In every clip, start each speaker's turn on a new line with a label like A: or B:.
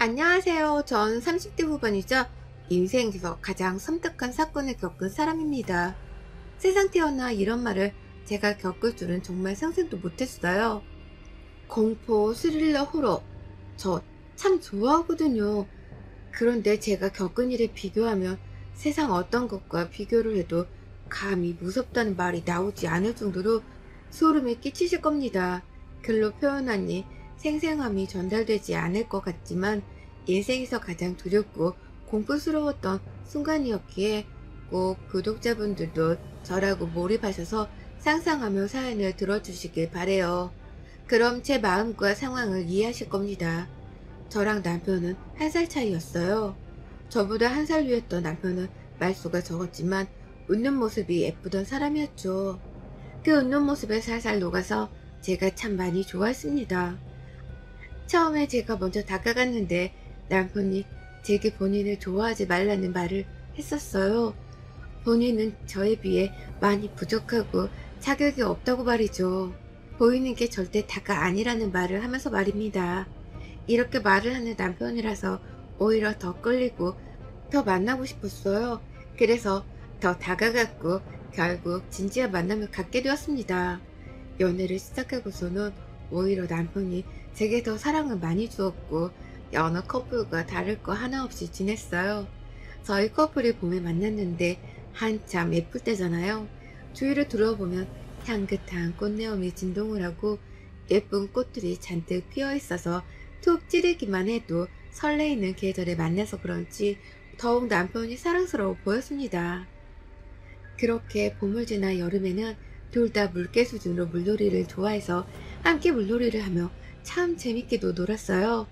A: 안녕하세요. 전 30대 후반이자 인생에서 가장 섬뜩한 사건을 겪은 사람입니다. 세상 태어나 이런 말을 제가 겪을 줄은 정말 상상도 못했어요. 공포, 스릴러, 호러. 저 참 좋아하거든요. 그런데 제가 겪은 일에 비교하면 세상 어떤 것과 비교를 해도 감히 무섭다는 말이 나오지 않을 정도로 소름이 끼치실 겁니다. 글로 표현하니 생생함이 전달되지 않을 것 같지만 인생에서 가장 두렵고 공포스러웠던 순간이었기에 꼭 구독자분들도 저라고 몰입하셔서 상상하며 사연을 들어주시길 바래요. 그럼 제 마음과 상황을 이해하실 겁니다. 저랑 남편은 한 살 차이였어요. 저보다 한 살 위였던 남편은 말수가 적었지만 웃는 모습이 예쁘던 사람이었죠. 그 웃는 모습에 살살 녹아서 제가 참 많이 좋아했습니다. 처음에 제가 먼저 다가갔는데 남편이 제게 본인을 좋아하지 말라는 말을 했었어요. 본인은 저에 비해 많이 부족하고 자격이 없다고 말이죠. 보이는 게 절대 다가 아니라는 말을 하면서 말입니다. 이렇게 말을 하는 남편이라서 오히려 더 끌리고 더 만나고 싶었어요. 그래서 더 다가갔고 결국 진지한 만남을 갖게 되었습니다. 연애를 시작하고서는 오히려 남편이 제게 더 사랑을 많이 주었고 여느 커플과 다를 거 하나 없이 지냈어요. 저희 커플이 봄에 만났는데 한참 예쁠 때잖아요. 주위를 둘러보면 향긋한 꽃내음이 진동을 하고 예쁜 꽃들이 잔뜩 피어 있어서 툭 찌르기만 해도 설레이는 계절에 만나서 그런지 더욱 남편이 사랑스러워 보였습니다. 그렇게 봄을 지나 여름에는 둘 다 물개 수준으로 물놀이를 좋아해서 함께 물놀이를 하며 참 재밌게도 놀았어요.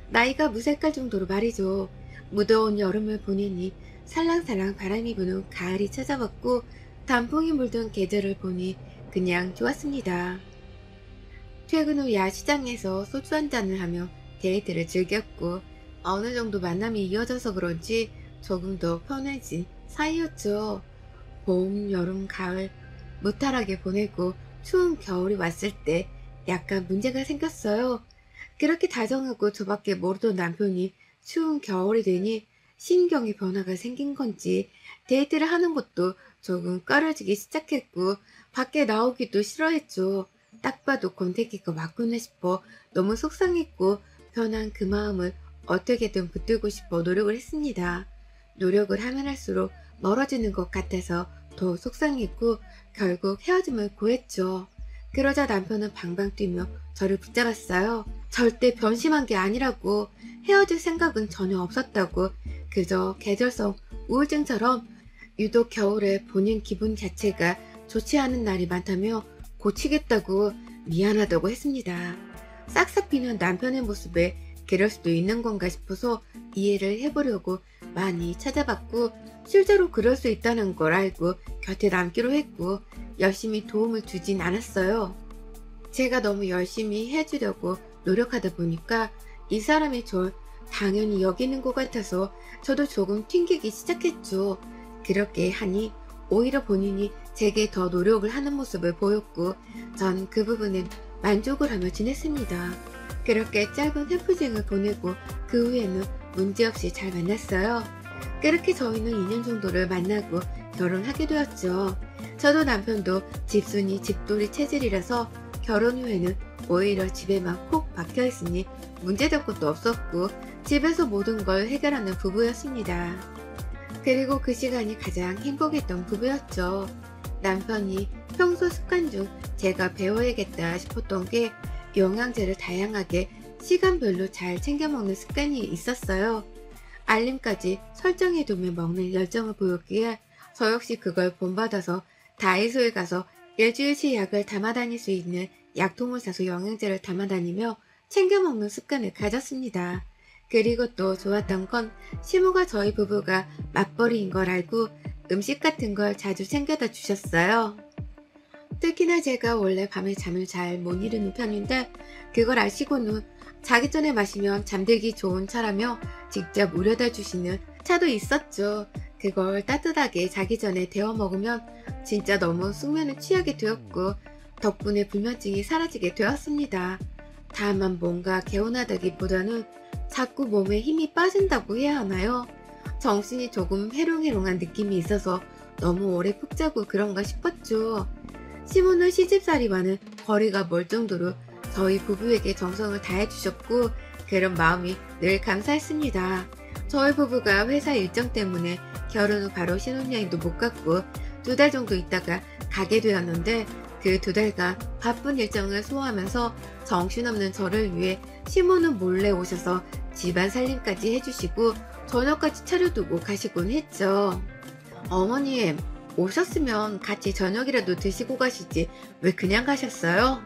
A: 나이가 무색할 정도로 말이죠. 무더운 여름을 보내니 살랑살랑 바람이 부는 가을이 찾아왔고 단풍이 물든 계절을 보니 그냥 좋았습니다. 퇴근 후 야시장에서 소주 한잔을 하며 데이트를 즐겼고 어느 정도 만남이 이어져서 그런지 조금 더 편해진 사이였죠. 봄, 여름, 가을 무탈하게 보내고 추운 겨울이 왔을 때 약간 문제가 생겼어요. 그렇게 다정하고 저밖에 모르던 남편이 추운 겨울이 되니 신경의 변화가 생긴 건지 데이트를 하는 것도 조금 꺼려지기 시작했고 밖에 나오기도 싫어했죠. 딱 봐도 권태기가 왔구나 싶어 너무 속상했고 변한 그 마음을 어떻게든 붙들고 싶어 노력을 했습니다. 노력을 하면 할수록 멀어지는 것 같아서 더 속상했고 결국 헤어짐을 고했죠. 그러자 남편은 방방 뛰며 저를 붙잡았어요. 절대 변심한 게 아니라고, 헤어질 생각은 전혀 없었다고, 그저 계절성 우울증처럼 유독 겨울에 본인 기분 자체가 좋지 않은 날이 많다며 고치겠다고 미안하다고 했습니다. 싹싹 비는 남편의 모습에 그럴 수도 있는 건가 싶어서 이해를 해보려고 많이 찾아봤고 실제로 그럴 수 있다는 걸 알고 곁에 남기로 했고 열심히 도움을 주진 않았어요. 제가 너무 열심히 해주려고 노력하다 보니까 이 사람이 절 당연히 여기는 것 같아서 저도 조금 튕기기 시작했죠. 그렇게 하니 오히려 본인이 제게 더 노력을 하는 모습을 보였고 전 그 부분에 만족을 하며 지냈습니다. 그렇게 짧은 해프닝을 보내고 그 후에는 문제없이 잘 만났어요. 그렇게 저희는 2년 정도를 만나고 결혼하게 되었죠. 저도 남편도 집순이 집돌이 체질이라서 결혼 후에는 오히려 집에만 콕 박혀있으니 문제될 것도 없었고 집에서 모든 걸 해결하는 부부였습니다. 그리고 그 시간이 가장 행복했던 부부였죠. 남편이 평소 습관 중 제가 배워야겠다 싶었던 게 영양제를 다양하게 시간별로 잘 챙겨 먹는 습관이 있었어요. 알림까지 설정해두며 먹는 열정을 보였기에 저 역시 그걸 본받아서 다이소에 가서 일주일치 약을 담아 다닐 수 있는 약통을 사서 영양제를 담아 다니며 챙겨 먹는 습관을 가졌습니다. 그리고 또 좋았던 건 시모가 저희 부부가 맞벌이인 걸 알고 음식 같은 걸 자주 챙겨다 주셨어요. 특히나 제가 원래 밤에 잠을 잘 못 이루는 편인데 그걸 아시고는 자기 전에 마시면 잠들기 좋은 차라며 직접 우려다 주시는 차도 있었죠. 그걸 따뜻하게 자기 전에 데워 먹으면 진짜 너무 숙면에 취하게 되었고 덕분에 불면증이 사라지게 되었습니다. 다만 뭔가 개운하다기보다는 자꾸 몸에 힘이 빠진다고 해야 하나요? 정신이 조금 해롱해롱한 느낌이 있어서 너무 오래 푹 자고 그런가 싶었죠. 시모는 시집살이와는 거리가 멀 정도로 저희 부부에게 정성을 다해주셨고 그런 마음이 늘 감사했습니다. 저희 부부가 회사 일정 때문에 결혼 후 바로 신혼여행도 못 갔고 2달 정도 있다가 가게 되었는데 그 2달간 바쁜 일정을 소화하면서 정신없는 저를 위해 시모는 몰래 오셔서 집안 살림까지 해주시고 저녁까지 차려두고 가시곤 했죠. 어머님, 오셨으면 같이 저녁이라도 드시고 가시지 왜 그냥 가셨어요?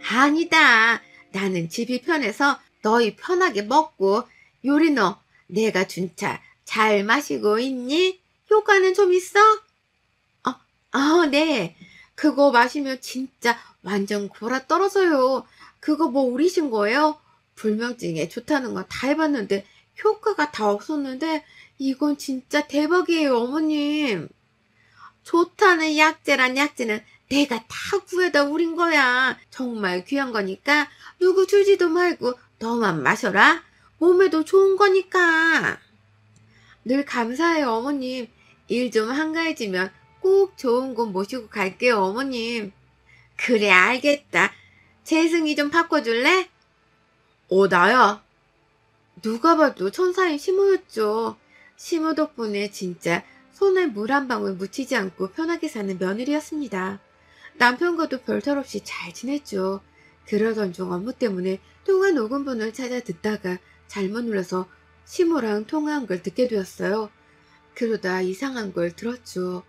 A: 아니다. 나는 집이 편해서 너희 편하게 먹고 요리 너 내가 준 차 잘 마시고 있니? 효과는 좀 있어? 네. 그거 마시면 진짜 완전 골아 떨어져요. 그거 뭐 우리신 거예요? 불면증에 좋다는 거 다 해봤는데 효과가 다 없었는데 이건 진짜 대박이에요, 어머님. 좋다는 약재란 약재는 내가 다 구해다 우린 거야. 정말 귀한 거니까 누구 주지도 말고 너만 마셔라. 몸에도 좋은 거니까. 늘 감사해요, 어머님. 일 좀 한가해지면 꼭 좋은 곳 모시고 갈게요, 어머님. 그래, 알겠다. 재승이 좀 바꿔줄래? 나야. 누가 봐도 천사인 시모였죠. 시모 덕분에 진짜 손에 물 한 방울 묻히지 않고 편하게 사는 며느리였습니다. 남편과도 별탈 없이 잘 지냈죠. 그러던 중 업무 때문에 통화 녹음본을 찾아 듣다가 잘못 눌러서 시모랑 통화한 걸 듣게 되었어요. 그러다 이상한 걸 들었죠.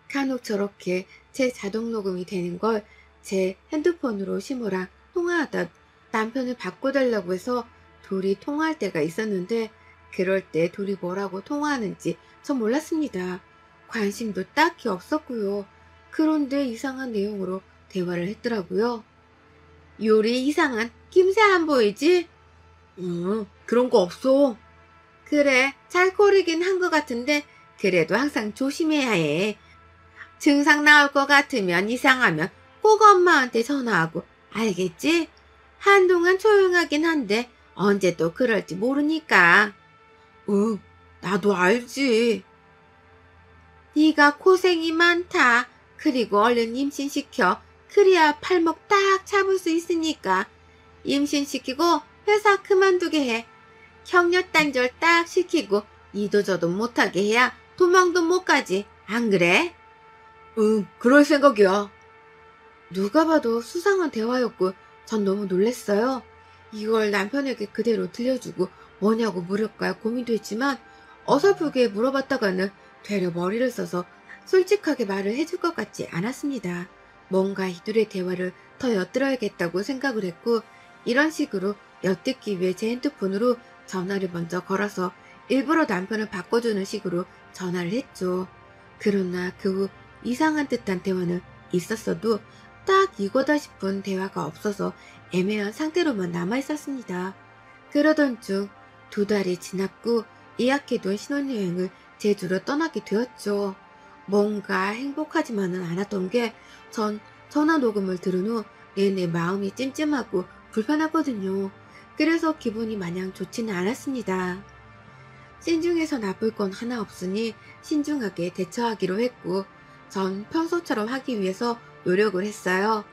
A: 간혹 저렇게 제 자동 녹음이 되는 걸 제 핸드폰으로 시모랑 통화하다 남편을 바꿔달라고 해서 둘이 통화할 때가 있었는데 그럴 때 둘이 뭐라고 통화하는지 전 몰랐습니다. 관심도 딱히 없었고요. 그런데 이상한 내용으로 대화를 했더라고요. 요리 이상한 김새 안 보이지? 그런 거 없어. 그래, 잘 고르긴 한 것 같은데 그래도 항상 조심해야 해. 증상 나올 것 같으면 이상하면 꼭 엄마한테 전화하고 알겠지? 한동안 조용하긴 한데 언제 또 그럴지 모르니까. 응, 나도 알지. 네가 고생이 많다. 그리고 얼른 임신시켜. 그래야 팔목 딱 잡을 수 있으니까. 임신시키고 회사 그만두게 해. 격려 단절 딱 시키고 이도저도 못하게 해야 도망도 못 가지. 안 그래? 응, 그럴 생각이야. 누가 봐도 수상한 대화였고 전 너무 놀랬어요. 이걸 남편에게 그대로 들려주고 뭐냐고 물을까 고민도 했지만 어설프게 물어봤다가는 되려 머리를 써서 솔직하게 말을 해줄 것 같지 않았습니다. 뭔가 이들의 대화를 더 엿들어야겠다고 생각을 했고 이런 식으로 엿듣기 위해 제 핸드폰으로 전화를 먼저 걸어서 일부러 남편을 바꿔주는 식으로 전화를 했죠. 그러나 그 후 이상한 듯한 대화는 있었어도 딱 이거다 싶은 대화가 없어서 애매한 상태로만 남아있었습니다. 그러던 중 2달이 지났고 예약해둔 신혼여행을 제주로 떠나게 되었죠. 뭔가 행복하지만은 않았던 게 전 전화 녹음을 들은 후 내내 마음이 찜찜하고 불편하거든요. 그래서 기분이 마냥 좋지는 않았습니다. 신중해서 나쁠 건 하나 없으니 신중하게 대처하기로 했고 전 평소처럼 하기 위해서 노력을 했어요.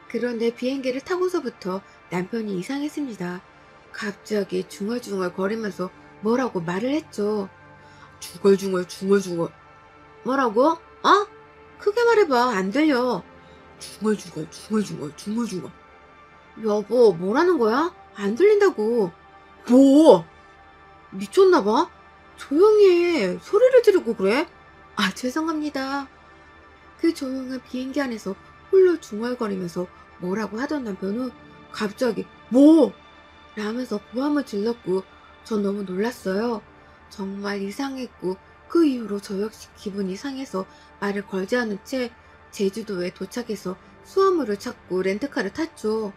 A: 그런데 비행기를 타고서부터 남편이 이상했습니다. 갑자기 중얼중얼 거리면서 뭐라고 말을 했죠. 중얼중얼. 뭐라고? 크게 말해봐. 안 들려. 중얼중얼. 여보, 뭐라는 거야? 안 들린다고. 뭐? 미쳤나봐? 조용히 해. 소리를 지르고 그래? 죄송합니다. 그 조용한 비행기 안에서 홀로 중얼거리면서 뭐라고 하던 남편 후 갑자기 뭐? 라면서 고함을 질렀고 전 너무 놀랐어요. 정말 이상했고 그 이후로 저 역시 기분이 상해서 말을 걸지 않은 채 제주도에 도착해서 수화물을 찾고 렌트카를 탔죠.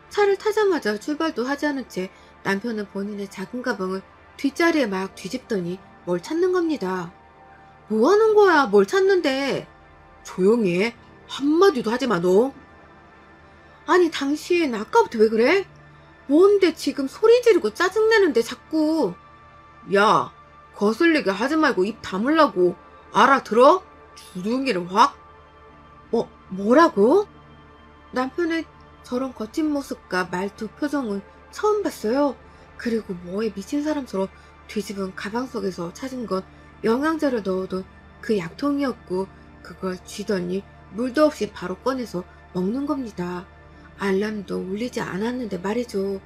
A: 차를 타자마자 출발도 하지 않은 채 남편은 본인의 작은 가방을 뒷자리에 막 뒤집더니 뭘 찾는 겁니다. 뭐 하는 거야? 뭘 찾는데? 조용히 해. 한마디도 하지 마, 너. 아니, 당신 아까부터 왜 그래? 뭔데 지금 소리 지르고 짜증내는데 자꾸. 야, 거슬리게 하지 말고 입 다물라고. 알아들어? 주둥이를 확. 뭐라고? 남편의 저런 거친 모습과 말투 표정은 처음 봤어요. 그리고 뭐에 미친 사람처럼 뒤집은 가방 속에서 찾은 건 영양제를 넣어둔 그 약통이었고, 그걸 쥐더니 물도 없이 바로 꺼내서 먹는 겁니다. 알람도 울리지 않았는데 말이죠.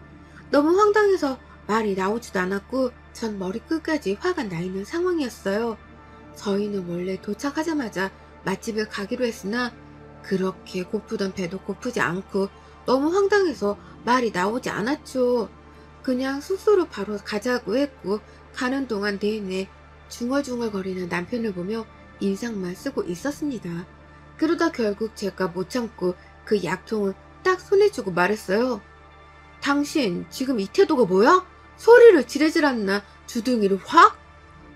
A: 너무 황당해서 말이 나오지도 않았고 전 머리끝까지 화가 나 있는 상황이었어요. 저희는 원래 도착하자마자 맛집을 가기로 했으나 그렇게 고프던 배도 고프지 않고 너무 황당해서 말이 나오지 않았죠. 그냥 숙소로 바로 가자고 했고 가는 동안 내내 중얼중얼거리는 남편을 보며 인상만 쓰고 있었습니다. 그러다 결국 제가 못 참고 그 약통을 딱 손에 쥐고 말했어요. 당신 지금 이 태도가 뭐야? 소리를 지르질 않나 주둥이를 확?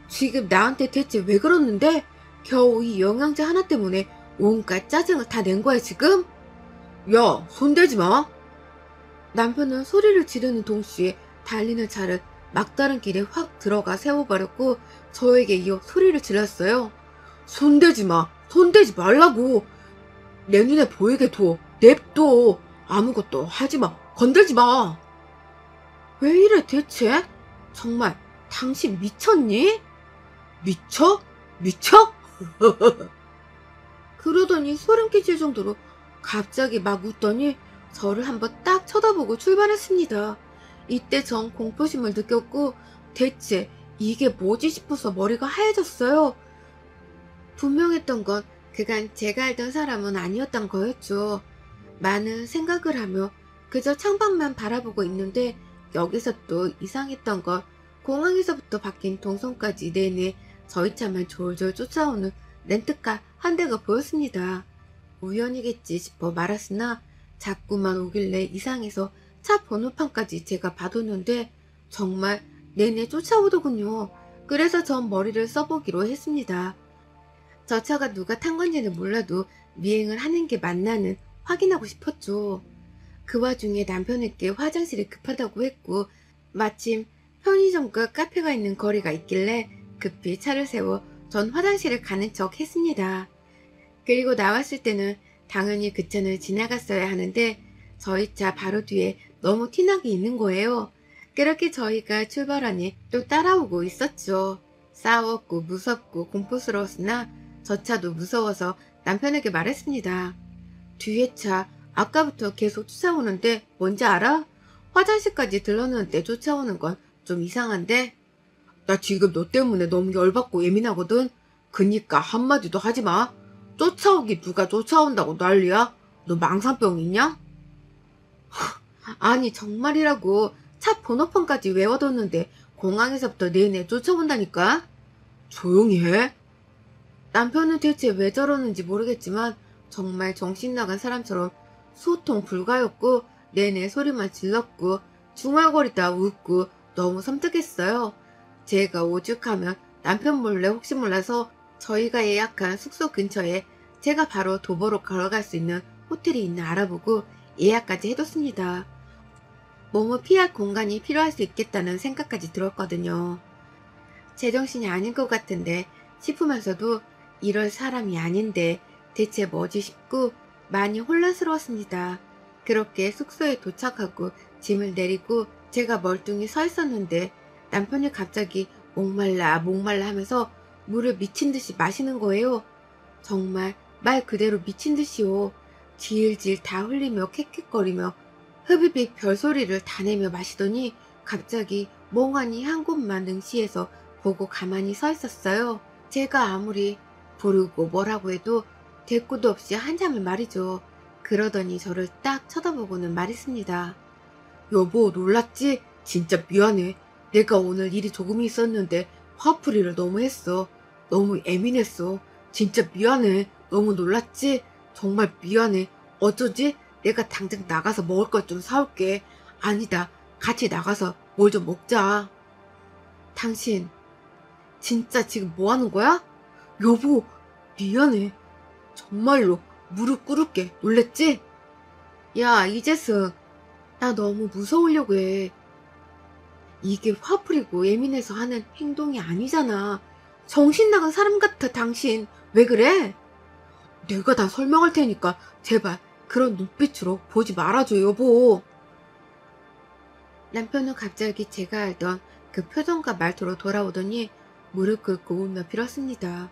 A: 지금 나한테 대체 왜 그러는데? 겨우 이 영양제 하나 때문에 온갖 짜증을 다 낸 거야 지금? 야, 손대지 마. 남편은 소리를 지르는 동시에 달리는 차를 막다른 길에 확 들어가 세워버렸고 저에게 이어 소리를 질렀어요. 손대지 마. 손대지 말라고. 내 눈에 보이게 둬. 냅둬. 아무것도 하지 마. 건들지 마. 왜 이래 대체? 정말 당신 미쳤니? 미쳐? 미쳐? 그러더니 소름 끼칠 정도로 갑자기 막 웃더니 저를 한번 딱 쳐다보고 출발했습니다. 이때 전 공포심을 느꼈고 대체 이게 뭐지 싶어서 머리가 하얘졌어요. 분명했던 건 그간 제가 알던 사람은 아니었던 거였죠. 많은 생각을 하며 그저 창밖만 바라보고 있는데 여기서 또 이상했던 건 공항에서부터 바뀐 동선까지 내내 저희 차만 졸졸 쫓아오는 렌트카 한 대가 보였습니다. 우연이겠지 싶어 말았으나 자꾸만 오길래 이상해서 차 번호판까지 제가 봐뒀는데 정말 내내 쫓아오더군요. 그래서 전 머리를 써보기로 했습니다. 저 차가 누가 탄 건지는 몰라도 미행을 하는 게 맞나는 확인하고 싶었죠. 그 와중에 남편에게 화장실이 급하다고 했고 마침 편의점과 카페가 있는 거리가 있길래 급히 차를 세워 전 화장실을 가는 척 했습니다. 그리고 나왔을 때는 당연히 그 차는 지나갔어야 하는데 저희 차 바로 뒤에 너무 티나게 있는 거예요. 그렇게 저희가 출발하니 또 따라오고 있었죠. 싸웠고 무섭고 공포스러웠으나 저 차도 무서워서 남편에게 말했습니다. 뒤에 차 아까부터 계속 쫓아오는데 뭔지 알아? 화장실까지 들렀는데 쫓아오는 건 좀 이상한데? 나 지금 너 때문에 너무 열받고 예민하거든? 그니까 한마디도 하지 마. 쫓아오기 누가 쫓아온다고 난리야? 너 망상병 있냐? 아니 정말이라고. 차 번호판까지 외워뒀는데 공항에서부터 내내 쫓아온다니까? 조용히 해. 남편은 대체 왜 저러는지 모르겠지만 정말 정신나간 사람처럼 소통 불가였고 내내 소리만 질렀고 중얼거리다 웃고 너무 섬뜩했어요. 제가 오죽하면 남편 몰래 혹시 몰라서 저희가 예약한 숙소 근처에 제가 바로 도보로 걸어갈 수 있는 호텔이 있나 알아보고 예약까지 해뒀습니다. 몸을 피할 공간이 필요할 수 있겠다는 생각까지 들었거든요. 제정신이 아닌 것 같은데 싶으면서도 이럴 사람이 아닌데 대체 뭐지 싶고 많이 혼란스러웠습니다. 그렇게 숙소에 도착하고 짐을 내리고 제가 멀뚱히 서 있었는데 남편이 갑자기 목말라 하면서 물을 미친 듯이 마시는 거예요. 정말 말 그대로 미친 듯이요. 질질 다 흘리며 캑캑거리며 흡입입 별소리를 다 내며 마시더니 갑자기 멍하니 한 곳만 능시해서 보고 가만히 서 있었어요. 제가 아무리 부르고 뭐라고 해도 대꾸도 없이 한참을 말이죠. 그러더니 저를 딱 쳐다보고는 말했습니다. 여보 놀랐지? 진짜 미안해. 내가 오늘 일이 조금 있었는데 화풀이를 너무 했어. 너무 예민했어. 진짜 미안해. 너무 놀랐지? 정말 미안해. 어쩌지? 내가 당장 나가서 먹을 것 좀 사올게. 아니다. 같이 나가서 뭘 좀 먹자. 당신 진짜 지금 뭐 하는 거야? 여보 미안해. 정말로 무릎 꿇을게. 놀랬지? 야 이재승. 나 너무 무서우려고 해. 이게 화풀이고 예민해서 하는 행동이 아니잖아. 정신 나간 사람 같아, 당신. 왜 그래? 내가 다 설명할 테니까 제발 그런 눈빛으로 보지 말아줘, 여보. 남편은 갑자기 제가 알던 그 표정과 말투로 돌아오더니 무릎 꿇고 울며 빌었습니다.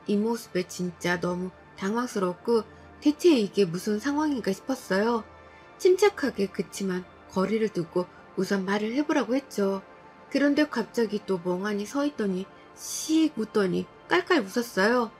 A: 이 모습에 진짜 너무 당황스럽고 대체 이게 무슨 상황인가 싶었어요. 침착하게 그치만 거리를 두고 우선 말을 해보라고 했죠. 그런데 갑자기 또 멍하니 서 있더니 씩 웃더니 깔깔 웃었어요.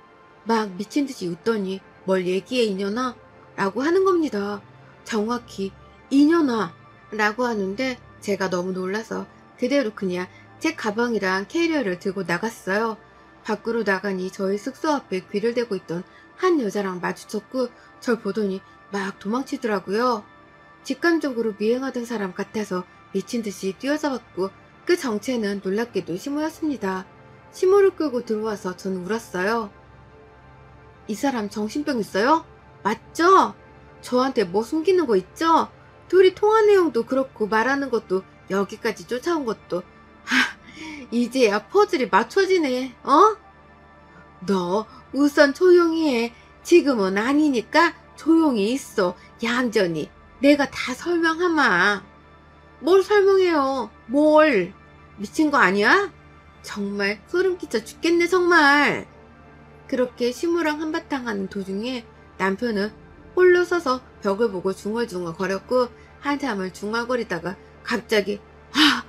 A: 막 미친 듯이 웃더니 뭘 얘기해 이년아? 라고 하는 겁니다. 정확히 이년아! 라고 하는데 제가 너무 놀라서 그대로 그냥 제 가방이랑 캐리어를 들고 나갔어요. 밖으로 나가니 저희 숙소 앞에 귀를 대고 있던 한 여자랑 마주쳤고 절 보더니 막 도망치더라고요. 직감적으로 미행하던 사람 같아서 미친 듯이 뛰어잡았고 그 정체는 놀랍게도 시모였습니다. 시모를 끌고 들어와서 전 울었어요. 이 사람 정신병 있어요? 맞죠? 저한테 뭐 숨기는 거 있죠? 둘이 통화 내용도 그렇고 말하는 것도 여기까지 쫓아온 것도 이제야 퍼즐이 맞춰지네. 어? 너 우선 조용히 해. 지금은 아니니까 조용히 있어. 얌전히. 내가 다 설명하마. 뭘 설명해요? 뭘? 미친 거 아니야? 정말 소름 끼쳐 죽겠네 정말. 그렇게 시무랑 한바탕 하는 도중에 남편은 홀로 서서 벽을 보고 중얼중얼 거렸고 한참을 중얼거리다가 갑자기 하!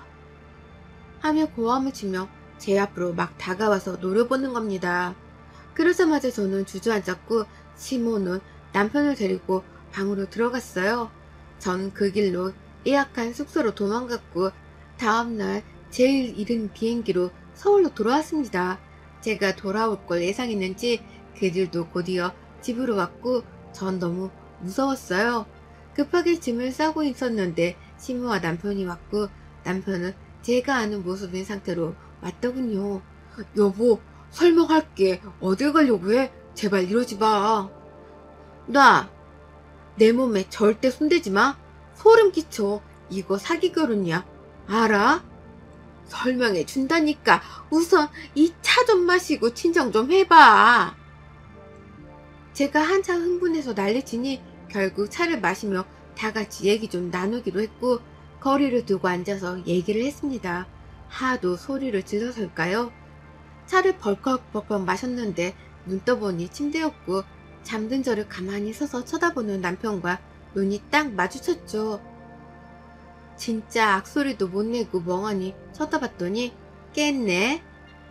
A: 하며 고함을 치며 제 앞으로 막 다가와서 노려보는 겁니다. 그러자마자 저는 주저앉았고 시모는 남편을 데리고 방으로 들어갔어요. 전 그 길로 예약한 숙소로 도망갔고 다음날 제일 이른 비행기로 서울로 돌아왔습니다. 제가 돌아올 걸 예상했는지 그들도 곧이어 집으로 왔고 전 너무 무서웠어요. 급하게 짐을 싸고 있었는데 시모와 남편이 왔고 남편은 제가 아는 모습인 상태로 왔더군요. 여보, 설명할게. 어딜 가려고 해? 제발 이러지 마. 내 몸에 절대 손대지 마. 소름 끼쳐. 이거 사기 결혼이야. 알아? 설명해 준다니까. 우선 이 차 좀 마시고 진정 좀 해봐. 제가 한참 흥분해서 난리치니 결국 차를 마시며 다 같이 얘기 좀 나누기로 했고 거리를 두고 앉아서 얘기를 했습니다. 하도 소리를 질러서일까요? 차를 벌컥벌컥 마셨는데 눈 떠보니 침대였고 잠든 저를 가만히 서서 쳐다보는 남편과 눈이 딱 마주쳤죠. 진짜 악소리도 못 내고 멍하니 쳐다봤더니 깼네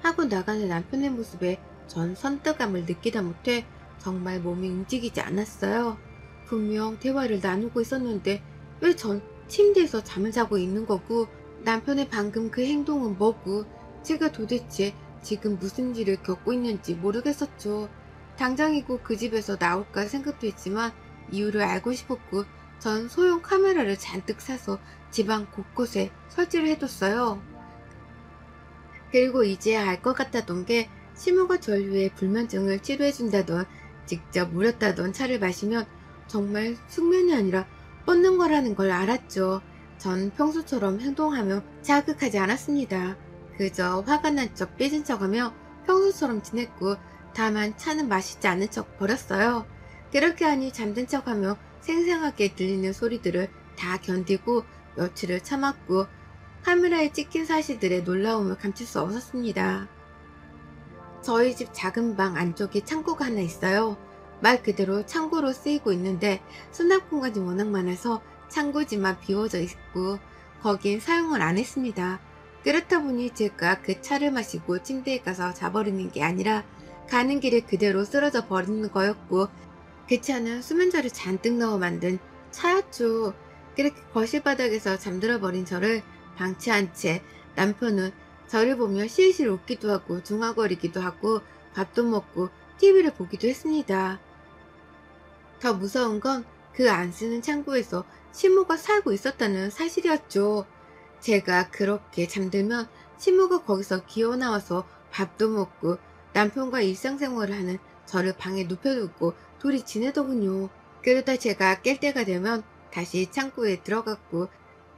A: 하고 나가는 남편의 모습에 전 선뜻감을 느끼다 못해 정말 몸이 움직이지 않았어요. 분명 대화를 나누고 있었는데 왜 전 침대에서 잠을 자고 있는 거고 남편의 방금 그 행동은 뭐고 제가 도대체 지금 무슨 일을 겪고 있는지 모르겠었죠. 당장이고 그 집에서 나올까 생각도 했지만 이유를 알고 싶었고 전 소형 카메라를 잔뜩 사서 집안 곳곳에 설치를 해뒀어요. 그리고 이제야 알 것 같았던 게 시모가 절 위해 불면증을 치료해준다던 직접 무렸다던 차를 마시면 정말 숙면이 아니라 뻗는 거라는 걸 알았죠. 전 평소처럼 행동하며 자극하지 않았습니다. 그저 화가 난 척 삐진 척하며 평소처럼 지냈고 다만 차는 마시지 않은 척 버렸어요. 그렇게 하니 잠든 척하며 생생하게 들리는 소리들을 다 견디고 며칠을 참았고 카메라에 찍힌 사실들의 놀라움을 감출 수 없었습니다. 저희 집 작은 방 안쪽에 창고가 하나 있어요. 말 그대로 창고로 쓰이고 있는데 수납 공간이 워낙 많아서 창고지만 비워져 있고 거긴 사용을 안 했습니다. 그렇다 보니 제가 그 차를 마시고 침대에 가서 자버리는 게 아니라 가는 길에 그대로 쓰러져 버리는 거였고 그 차는 수면제를 잔뜩 넣어 만든 차였죠. 그렇게 거실 바닥에서 잠들어 버린 저를 방치한 채 남편은 저를 보며 실실 웃기도 하고 중얼거리기도 하고 밥도 먹고 TV를 보기도 했습니다. 더 무서운 건 그 안 쓰는 창고에서 시모가 살고 있었다는 사실이었죠. 제가 그렇게 잠들면 시모가 거기서 기어나와서 밥도 먹고 남편과 일상생활을 하는 저를 방에 눕혀두고 둘이 지내더군요. 그러다 제가 깰 때가 되면 다시 창고에 들어갔고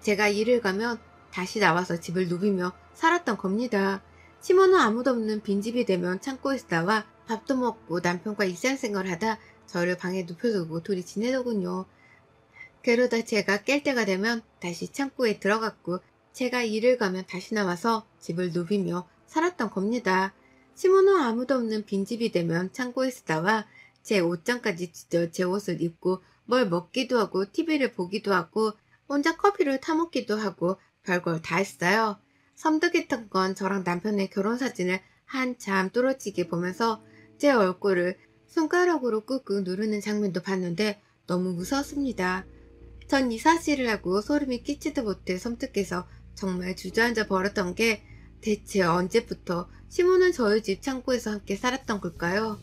A: 제가 일을 가면 다시 나와서 집을 누비며 살았던 겁니다. 시몬은 아무도 없는 빈집이 되면 창고에서 나와 밥도 먹고 남편과 일상생활을 하다 저를 방에 눕혀두고 둘이 지내더군요. 그러다 제가 깰 때가 되면 다시 창고에 들어갔고 제가 일을 가면 다시 나와서 집을 누비며 살았던 겁니다. 시몬은 아무도 없는 빈집이 되면 창고에서 나와 제 옷장까지 찢어 제 옷을 입고 뭘 먹기도 하고 TV를 보기도 하고 혼자 커피를 타먹기도 하고 별걸 다 했어요. 섬뜩했던 건 저랑 남편의 결혼사진을 한참 뚫어지게 보면서 제 얼굴을 손가락으로 꾹꾹 누르는 장면도 봤는데 너무 무서웠습니다. 전 이 사실을 하고 소름이 끼치도 못해 섬뜩해서 정말 주저앉아 버렸던 게 대체 언제부터 시몬은 저희 집 창고에서 함께 살았던 걸까요?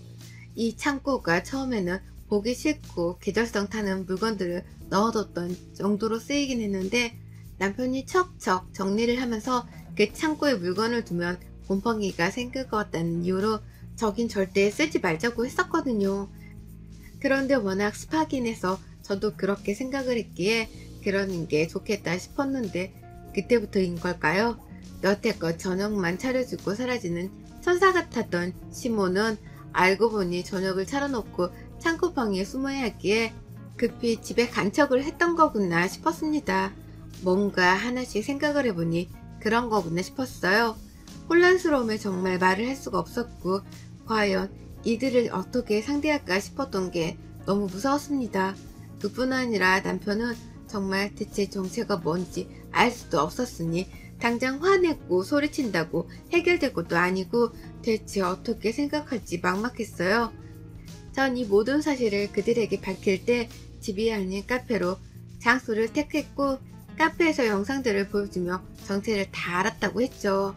A: 이 창고가 처음에는 보기 싫고 계절성 타는 물건들을 넣어뒀던 정도로 쓰이긴 했는데 남편이 척척 정리를 하면서 그 창고에 물건을 두면 곰팡이가 생길 것 같다는 이유로 저긴 절대 쓰지 말자고 했었거든요. 그런데 워낙 습하긴 해서 저도 그렇게 생각을 했기에 그러는 게 좋겠다 싶었는데 그때부터인 걸까요? 여태껏 저녁만 차려주고 사라지는 천사 같았던 시몬은 알고 보니 저녁을 차려놓고 창고방에 숨어야 하기에 급히 집에 간척을 했던 거구나 싶었습니다. 뭔가 하나씩 생각을 해보니 그런 거구나 싶었어요. 혼란스러움에 정말 말을 할 수가 없었고 과연 이들을 어떻게 상대할까 싶었던 게 너무 무서웠습니다. 그뿐 아니라 남편은 정말 대체 정체가 뭔지 알 수도 없었으니 당장 화내고 소리친다고 해결될 것도 아니고 대체 어떻게 생각할지 막막했어요. 전 이 모든 사실을 그들에게 밝힐 때 집이 아닌 카페로 장소를 택했고 카페에서 영상들을 보여주며 정체를 다 알았다고 했죠.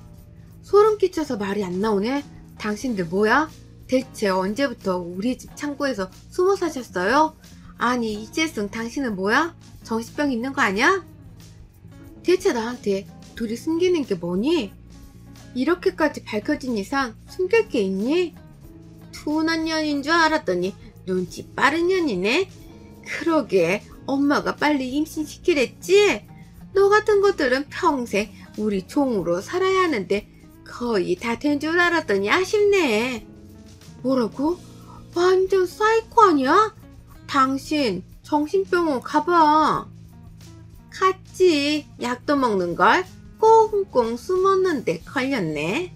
A: 소름 끼쳐서 말이 안 나오네? 당신들 뭐야? 대체 언제부터 우리 집 창고에서 숨어 사셨어요? 아니 이재승 당신은 뭐야? 정신병 있는 거 아니야? 대체 나한테 둘이 숨기는 게 뭐니? 이렇게까지 밝혀진 이상 숨길 게 있니? 둔한 년인 줄 알았더니 눈치 빠른 년이네? 그러게 엄마가 빨리 임신시키랬지? 너 같은 것들은 평생 우리 종으로 살아야 하는데 거의 다 된 줄 알았더니 아쉽네. 뭐라고? 완전 사이코 아니야? 당신 정신병원 가봐. 갔지. 약도 먹는걸? 꽁꽁 숨었는데 걸렸네.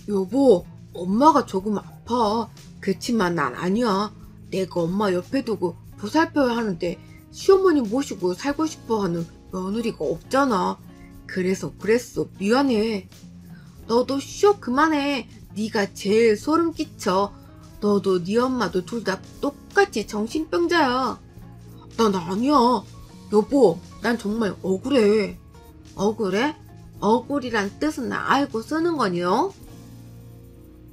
A: 여보, 엄마가 조금 아파. 그치만 난 아니야. 내가 엄마 옆에 두고 보살펴야 하는데 시어머니 모시고 살고 싶어 하는 며느리가 없잖아. 그래서 그랬어. 미안해. 너도 쉬어 그만해. 네가 제일 소름 끼쳐. 너도 네 엄마도 둘 다 똑같이 정신병자야. 난 아니야. 여보, 난 정말 억울해. 억울해? 억울이란 뜻은 알고 쓰는 거니요?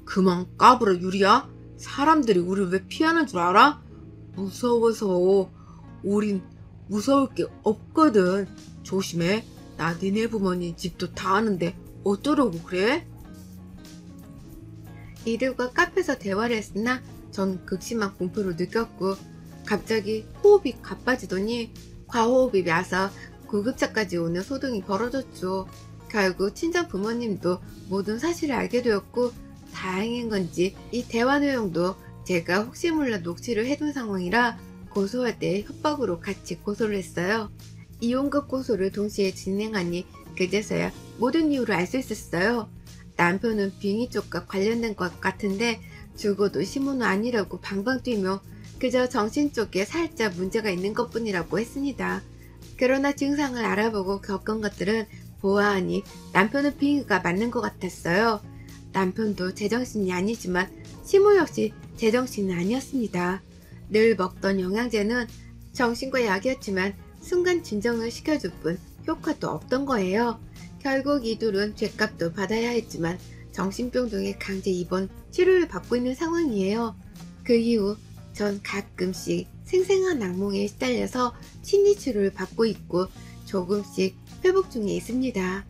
A: 그만 까불어 유리야. 사람들이 우릴 왜 피하는 줄 알아? 무서워서. 우린 무서울 게 없거든. 조심해. 나 니네 부모님 집도 다 아는데 어쩌려고 그래? 이들과 카페에서 대화를 했으나 전 극심한 공포를 느꼈고 갑자기 호흡이 가빠지더니 과호흡이 와서 구급차까지 오는 소동이 벌어졌죠. 결국 친정 부모님도 모든 사실을 알게 되었고 다행인 건지 이 대화 내용도 제가 혹시 몰라 녹취를 해둔 상황이라 고소할 때 협박으로 같이 고소를 했어요. 이혼과 고소를 동시에 진행하니 그제서야 모든 이유를 알 수 있었어요. 남편은 빙의 쪽과 관련된 것 같은데 죽어도 시몬은 아니라고 방방 뛰며 그저 정신 쪽에 살짝 문제가 있는 것뿐이라고 했습니다. 그러나 증상을 알아보고 겪은 것들은 보아하니 남편은 빙의가 맞는 것 같았어요. 남편도 제정신이 아니지만 시모 역시 제정신은 아니었습니다. 늘 먹던 영양제는 정신과 약이었지만 순간 진정을 시켜줄 뿐 효과도 없던 거예요. 결국 이 둘은 죗값도 받아야 했지만 정신병 등의 강제 입원 치료를 받고 있는 상황이에요. 그 이후 전 가끔씩 생생한 악몽에 시달려서 심리치료를 받고 있고 조금씩 회복 중에 있습니다.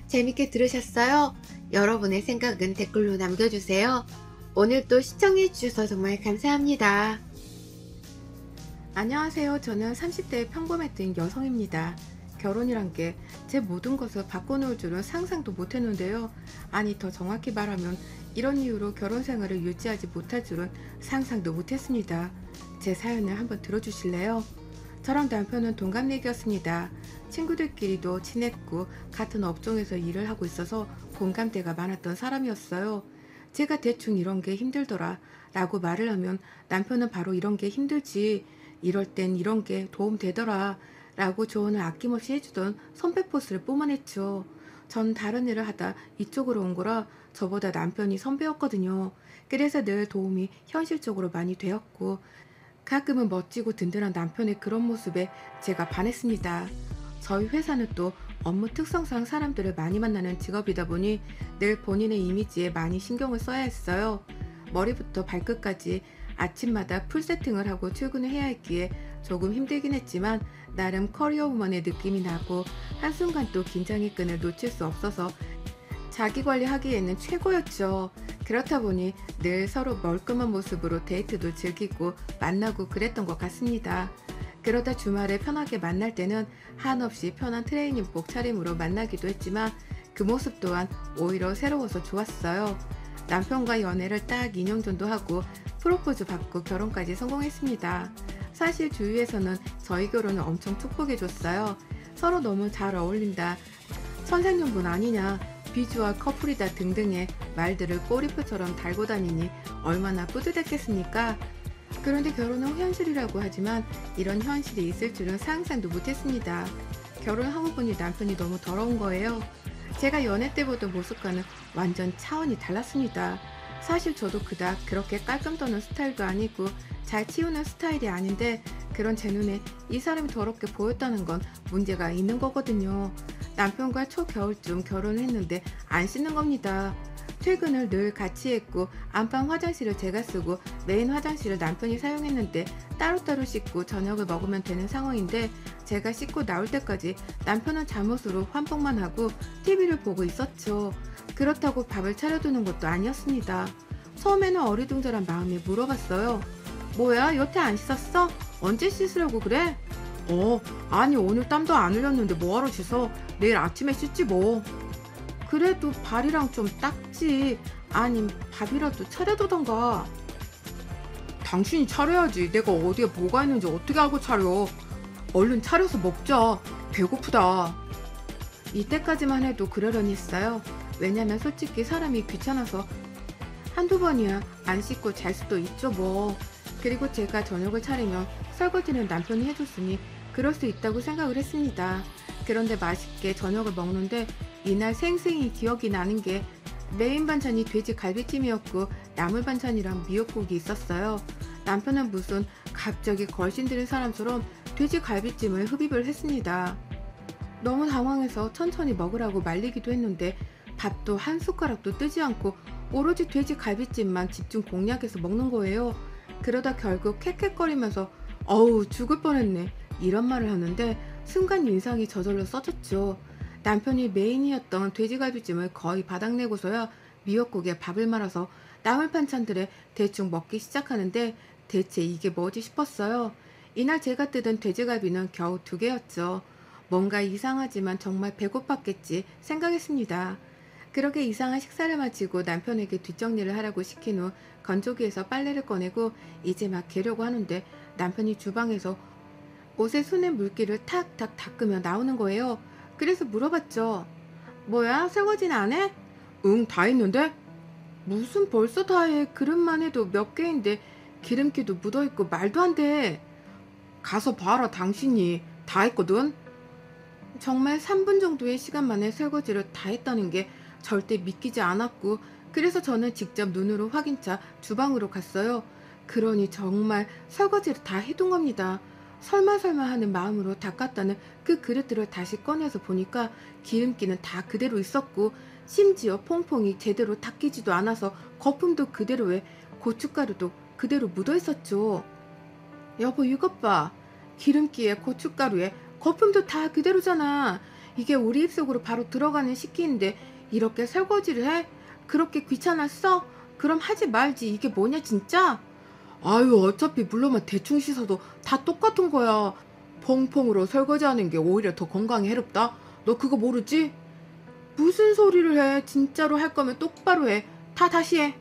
A: 재밌게 들으셨어요? 여러분의 생각은 댓글로 남겨주세요. 오늘도 시청해주셔서 정말 감사합니다. 안녕하세요. 저는 30대의 평범했던 여성입니다. 결혼이란 게 제 모든 것을 바꿔놓을 줄은 상상도 못했는데요. 아니, 더 정확히 말하면 이런 이유로 결혼 생활을 유지하지 못할 줄은 상상도 못했습니다. 제 사연을 한번 들어주실래요? 저랑 남편은 동갑내기였습니다. 친구들끼리도 친했고 같은 업종에서 일을 하고 있어서 공감대가 많았던 사람이었어요. 제가 대충 이런 게 힘들더라 라고 말을 하면 남편은 바로 이런 게 힘들지, 이럴 땐 이런 게 도움되더라 라고 조언을 아낌없이 해주던 선배 포스를 뿜어냈죠. 전 다른 일을 하다 이쪽으로 온 거라 저보다 남편이 선배였거든요. 그래서 늘 도움이 현실적으로 많이 되었고, 가끔은 멋지고 든든한 남편의 그런 모습에 제가 반했습니다. 저희 회사는 또 업무 특성상 사람들을 많이 만나는 직업이다 보니 늘 본인의 이미지에 많이 신경을 써야 했어요. 머리부터 발끝까지 아침마다 풀 세팅을 하고 출근을 해야 했기에 조금 힘들긴 했지만 나름 커리어 우먼의 느낌이 나고 한순간 또 긴장의 끈을 놓칠 수 없어서 자기 관리하기에는 최고였죠. 그렇다 보니 늘 서로 멀끔한 모습으로 데이트도 즐기고 만나고 그랬던 것 같습니다. 그러다 주말에 편하게 만날 때는 한없이 편한 트레이닝복 차림으로 만나기도 했지만 그 모습 또한 오히려 새로워서 좋았어요. 남편과 연애를 딱 2년 정도 하고 프로포즈 받고 결혼까지 성공했습니다. 사실 주위에서는 저희 결혼을 엄청 축복해줬어요. 서로 너무 잘 어울린다, 천생연분 아니냐, 비주얼 커플이다 등등의 말들을 꼬리표처럼 달고 다니니 얼마나 뿌듯했겠습니까? 그런데 결혼은 현실이라고 하지만 이런 현실이 있을 줄은 상상도 못했습니다. 결혼하고 보니 남편이 너무 더러운 거예요. 제가 연애 때 보던 모습과는 완전 차원이 달랐습니다. 사실 저도 그닥 그렇게 깔끔 떠는 스타일도 아니고 잘 치우는 스타일이 아닌데, 그런 제 눈에 이 사람이 더럽게 보였다는 건 문제가 있는 거거든요. 남편과 초겨울쯤 결혼을 했는데 안 씻는 겁니다. 퇴근을 늘 같이 했고 안방 화장실을 제가 쓰고 메인 화장실을 남편이 사용했는데 따로따로 씻고 저녁을 먹으면 되는 상황인데, 제가 씻고 나올 때까지 남편은 잠옷으로 환복만 하고 TV를 보고 있었죠. 그렇다고 밥을 차려두는 것도 아니었습니다. 처음에는 어리둥절한 마음에 물어봤어요. 뭐야, 여태 안 씻었어? 언제 씻으려고 그래? 아니, 오늘 땀도 안 흘렸는데 뭐하러 씻어? 내일 아침에 씻지 뭐. 그래도 발이랑 좀 닦지. 아님 밥이라도 차려두던가. 당신이 차려야지. 내가 어디에 뭐가 있는지 어떻게 알고 차려. 얼른 차려서 먹자. 배고프다. 이때까지만 해도 그러려니 했어요. 왜냐면 솔직히 사람이 귀찮아서 한두 번이야 안 씻고 잘 수도 있죠 뭐. 그리고 제가 저녁을 차리면 설거지는 남편이 해줬으니 그럴 수 있다고 생각을 했습니다. 그런데 맛있게 저녁을 먹는데 이날 생생히 기억이 나는 게 메인 반찬이 돼지 갈비찜이었고 나물 반찬이랑 미역국이 있었어요. 남편은 무슨 갑자기 걸신들인 사람처럼 돼지 갈비찜을 흡입을 했습니다. 너무 당황해서 천천히 먹으라고 말리기도 했는데 밥도 한 숟가락도 뜨지 않고 오로지 돼지 갈비찜만 집중 공략해서 먹는 거예요. 그러다 결국 캑캑거리면서 어우 죽을 뻔했네 이런 말을 하는데 순간 인상이 저절로 써졌죠. 남편이 메인이었던 돼지갈비찜을 거의 바닥내고서야 미역국에 밥을 말아서 나물 반찬들에 대충 먹기 시작하는데 대체 이게 뭐지 싶었어요. 이날 제가 뜯은 돼지갈비는 겨우 2개였죠. 뭔가 이상하지만 정말 배고팠겠지 생각했습니다. 그렇게 이상한 식사를 마치고 남편에게 뒷정리를 하라고 시킨 후 건조기에서 빨래를 꺼내고 이제 막 개려고 하는데 남편이 주방에서 옷에 손에 물기를 탁탁 닦으며 나오는 거예요. 그래서 물어봤죠. 뭐야, 설거지는 안 해? 응, 다 했는데? 무슨 벌써 다 해. 그릇만 해도 몇 개인데 기름기도 묻어있고 말도 안 돼. 가서 봐라, 당신이 다 했거든. 정말 3분 정도의 시간 만에 설거지를 다 했다는 게 절대 믿기지 않았고, 그래서 저는 직접 눈으로 확인차 주방으로 갔어요. 그러니 정말 설거지를 다 해둔 겁니다. 설마 하는 마음으로 닦았다는 그 그릇들을 다시 꺼내서 보니까 기름기는 다 그대로 있었고, 심지어 퐁퐁이 제대로 닦이지도 않아서 거품도 그대로에 고춧가루도 그대로 묻어 있었죠. 여보, 이것 봐. 기름기에 고춧가루에 거품도 다 그대로잖아. 이게 우리 입속으로 바로 들어가는 식기인데 이렇게 설거지를 해? 그렇게 귀찮았어? 그럼 하지 말지. 이게 뭐냐 진짜? 아유, 어차피 물로만 대충 씻어도 다 똑같은 거야. 퐁퐁으로 설거지하는 게 오히려 더 건강에 해롭다. 너 그거 모르지? 무슨 소리를 해. 진짜로 할 거면 똑바로 해. 다 다시 해.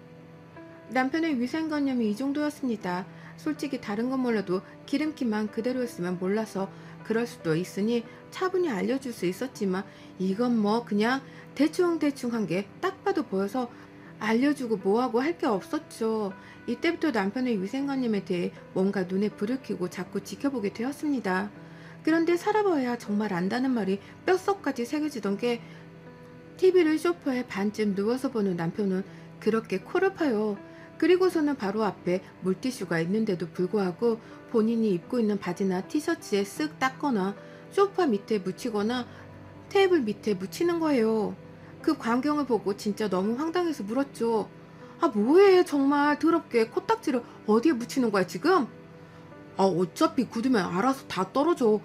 A: 남편의 위생관념이 이 정도였습니다. 솔직히 다른 건 몰라도 기름기만 그대로였으면 몰라서 그럴 수도 있으니 차분히 알려줄 수 있었지만 이건 뭐 그냥 대충대충 한 게 딱 봐도 보여서 알려주고 뭐하고 할 게 없었죠. 이때부터 남편의 위생관념에 대해 뭔가 눈에 불을 켜고 자꾸 지켜보게 되었습니다. 그런데 살아봐야 정말 안다는 말이 뼛속까지 새겨지던 게 TV를 소파에 반쯤 누워서 보는 남편은 그렇게 코를 파요. 그리고서는 바로 앞에 물티슈가 있는데도 불구하고 본인이 입고 있는 바지나 티셔츠에 쓱 닦거나 소파 밑에 묻히거나 테이블 밑에 묻히는 거예요. 그 광경을 보고 진짜 너무 황당해서 물었죠. 아, 뭐해, 정말 더럽게 코딱지를 어디에 묻히는 거야 지금? 아, 어차피 굳으면 알아서 다 떨어져.